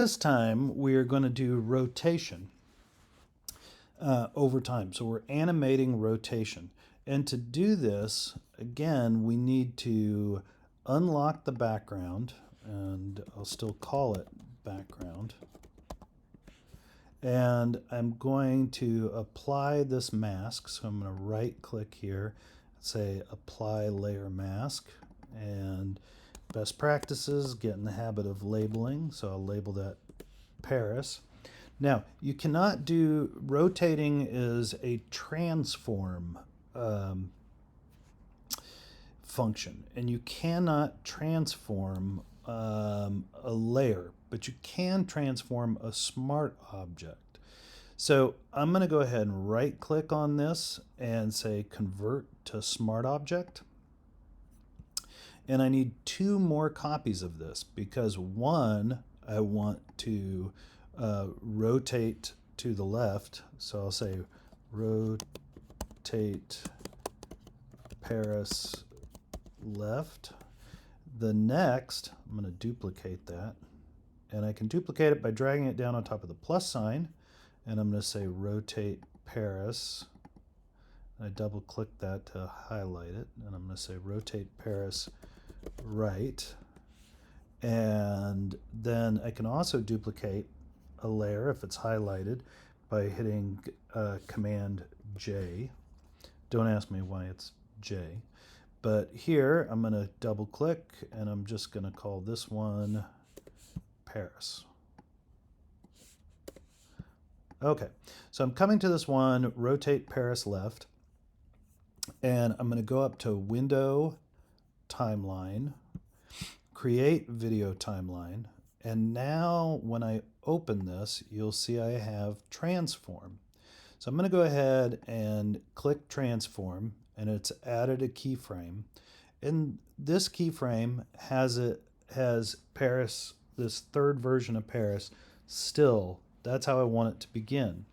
This time we are going to do rotation over time. So we're animating rotation. And to do this, again, we need to unlock the background, and I'll still call it background. And I'm going to apply this mask. So I'm going to right click here, say apply layer mask, and best practices, get in the habit of labeling. So I'll label that Paris. Now, you cannot do, rotating is a transform function, and you cannot transform a layer, but you can transform a smart object. So I'm going to go ahead and right click on this and say convert to smart object. And I need 2 more copies of this because one, I want to rotate to the left. So I'll say rotate Paris left. The next, I'm going to duplicate that. And I can duplicate it by dragging it down on top of the plus sign. And I'm going to say rotate Paris. I double click that to highlight it. And I'm going to say rotate Paris right. And then I can also duplicate a layer if it's highlighted by hitting Command J. Don't ask me why it's J. But here I'm going to double click and I'm just going to call this one Paris. Okay, so I'm coming to this one, rotate Paris left, and I'm going to go up to Window, Timeline, create Video Timeline, and now when I open this, you'll see I have Transform. So I'm going to go ahead and click Transform, and it's added a keyframe. And this keyframe has Paris, this third version of Paris, still. That's how I want it to begin.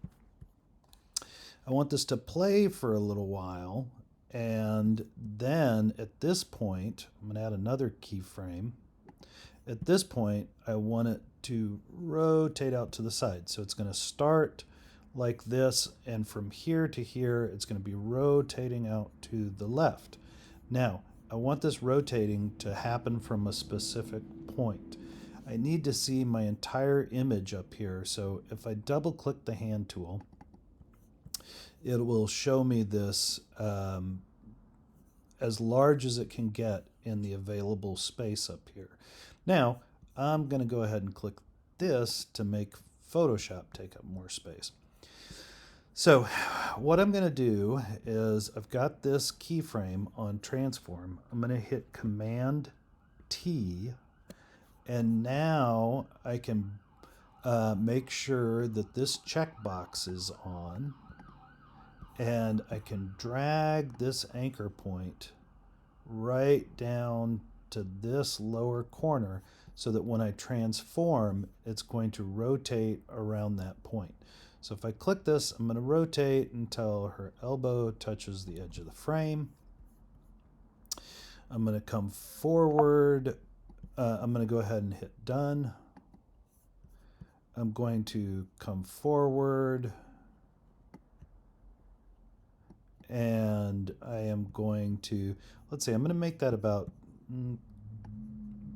I want this to play for a little while, and then at this point, I'm going to add another keyframe. At this point, I want it to rotate out to the side. So it's going to start like this, and from here to here, it's going to be rotating out to the left. Now, I want this rotating to happen from a specific point. I need to see my entire image up here. So if I double click the hand tool, it will show me this as large as it can get in the available space up here. Now, I'm going to go ahead and click this to make Photoshop take up more space. So what I'm going to do is I've got this keyframe on transform. I'm going to hit Command T, and now I can make sure that this checkbox is on, and I can drag this anchor point right down to this lower corner so that when I transform, it's going to rotate around that point. So if I click this, I'm going to rotate until her elbow touches the edge of the frame. I'm going to come forward. I'm going to go ahead and hit done. I'm going to come forward. And I am going to, let's see, I'm going to make that about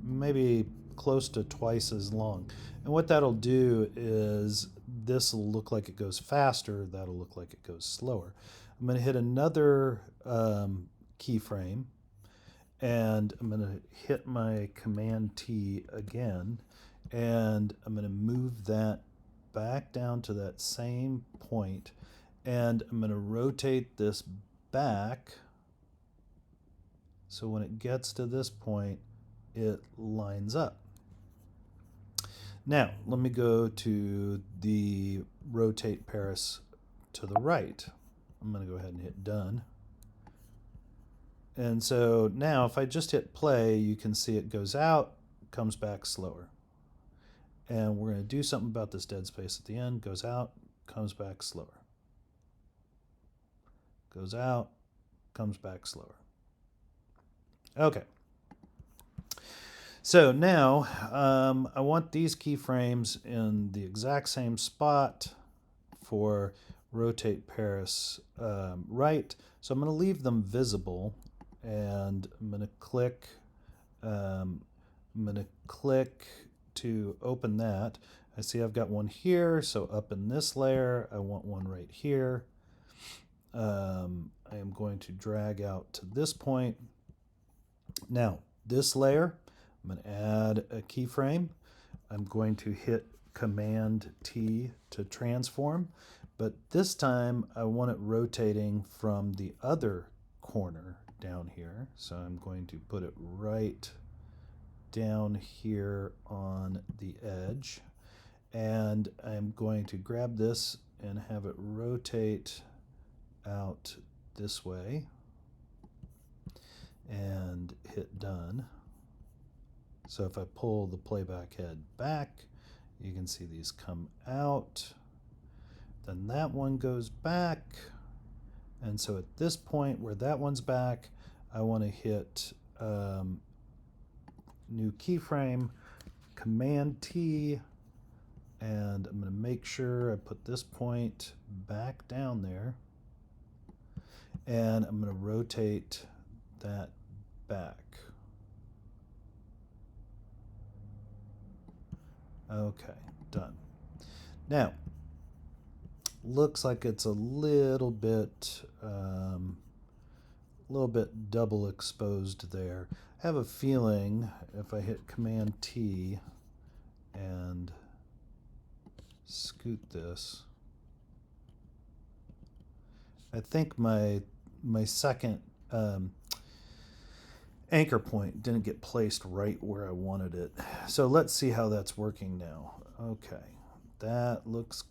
maybe close to twice as long. And what that'll do is this will look like it goes faster, that'll look like it goes slower. I'm going to hit another keyframe, and I'm going to hit my Command T again, and I'm going to move that back down to that same point, and I'm going to rotate this back so when it gets to this point, it lines up. Now, let me go to the rotate Paris to the right. I'm going to go ahead and hit done. And so now if I just hit play, you can see it goes out, comes back slower. And we're going to do something about this dead space at the end. Goes out, comes back slower. Goes out, comes back slower. Okay. So now I want these keyframes in the exact same spot for rotate Paris right. So I'm going to leave them visible, and I'm going to click. I'm going to click to open that. I see I've got one here, so up in this layer, I want one right here. I am going to drag out to this point. Now, this layer, I'm going to add a keyframe. I'm going to hit Command T to transform, but this time I want it rotating from the other corner down here. So I'm going to put it right down here on the edge, and I'm going to grab this and have it rotate out this way and hit done. So if I pull the playback head back, you can see these come out. Then that one goes back. And so at this point where that one's back, I want to hit new keyframe, Command T, and I'm going to make sure I put this point back down there. And I'm going to rotate that back. Okay, done. Now, looks like it's a little bit double exposed there. I have a feeling if I hit Command T and scoot this, I think my second anchor point didn't get placed right where I wanted it. So let's see how that's working now. Okay, that looks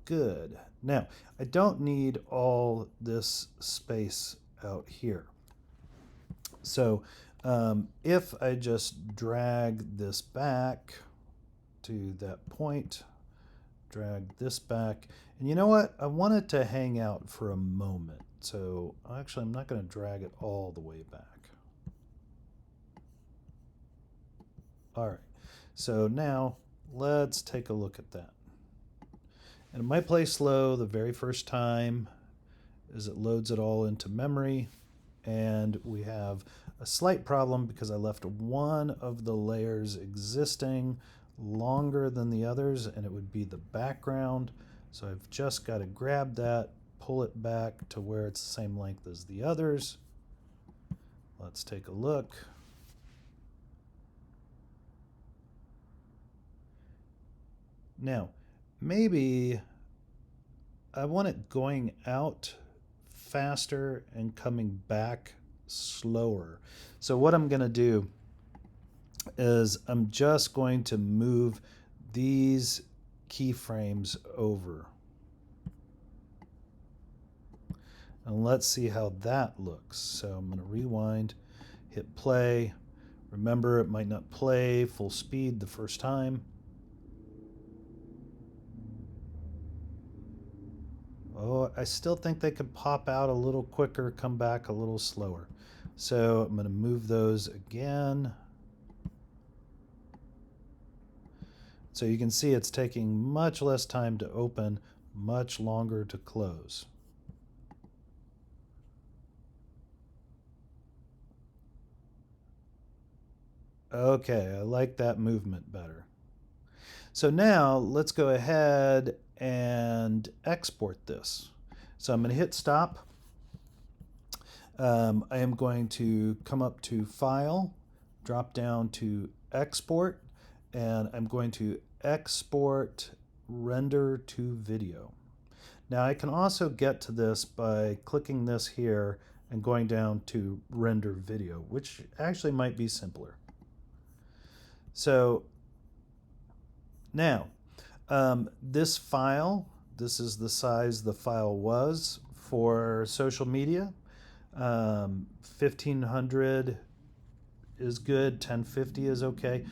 good. Now, I don't need all this space out here. So if I just drag this back to that point, drag this back, and you know what? I want it to hang out for a moment. So actually, I'm not going to drag it all the way back. All right, so now let's take a look at that. And it might play slow the very first time as it loads it all into memory. And we have a slight problem because I left one of the layers existing longer than the others, and it would be the background. So I've just got to grab that, pull it back to where it's the same length as the others. Let's take a look. Now, maybe I want it going out faster and coming back slower. So what I'm going to do is I'm just going to move these keyframes over. And let's see how that looks. So I'm going to rewind, hit play. Remember, it might not play full speed the first time. Oh, I still think they could pop out a little quicker, come back a little slower. So I'm going to move those again. So you can see it's taking much less time to open, much longer to close. Okay, I like that movement better. So now let's go ahead and export this. So I'm going to hit stop. I am going to come up to File, drop down to Export, and I'm going to export render to video. Now I can also get to this by clicking this here and going down to render video, which actually might be simpler. So now this file, this is the size the file was for social media. 1500 is good, 1050 is okay.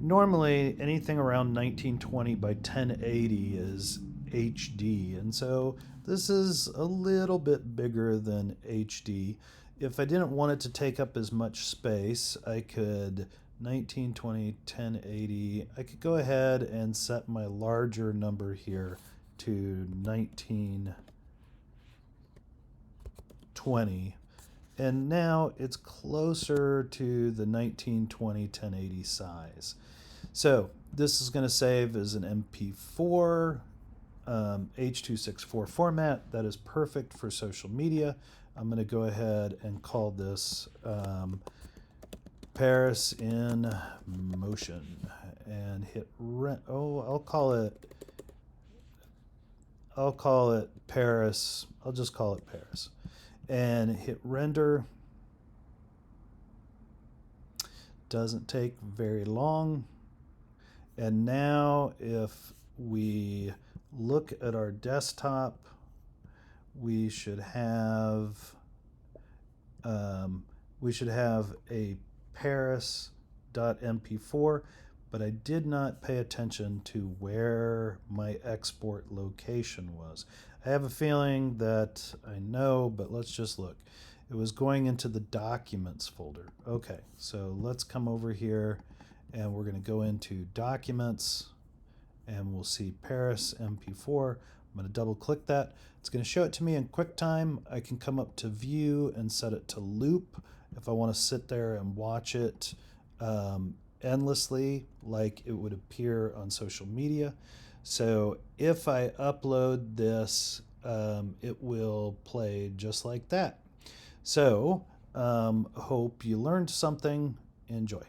Normally anything around 1920 by 1080 is HD, and so this is a little bit bigger than HD. If I didn't want it to take up as much space, I could 1920, 1080. I could go ahead and set my larger number here to 1920. And now it's closer to the 1920, 1080 size. So this is going to save as an MP4 H.264 format. That is perfect for social media. I'm going to go ahead and call this Paris in Motion and hit I'll call it Paris. I'll just call it Paris and hit render. Doesn't take very long. And now if we look at our desktop, we should have a Paris.mp4, but I did not pay attention to where my export location was. I have a feeling that I know, but let's just look. It was going into the Documents folder. Okay, so let's come over here and we're going to go into Documents and we'll see Paris MP4. I'm going to double click that. It's going to show it to me in QuickTime. I can come up to View and set it to Loop if I want to sit there and watch it endlessly like it would appear on social media. So if I upload this, it will play just like that. So hope you learned something. Enjoy.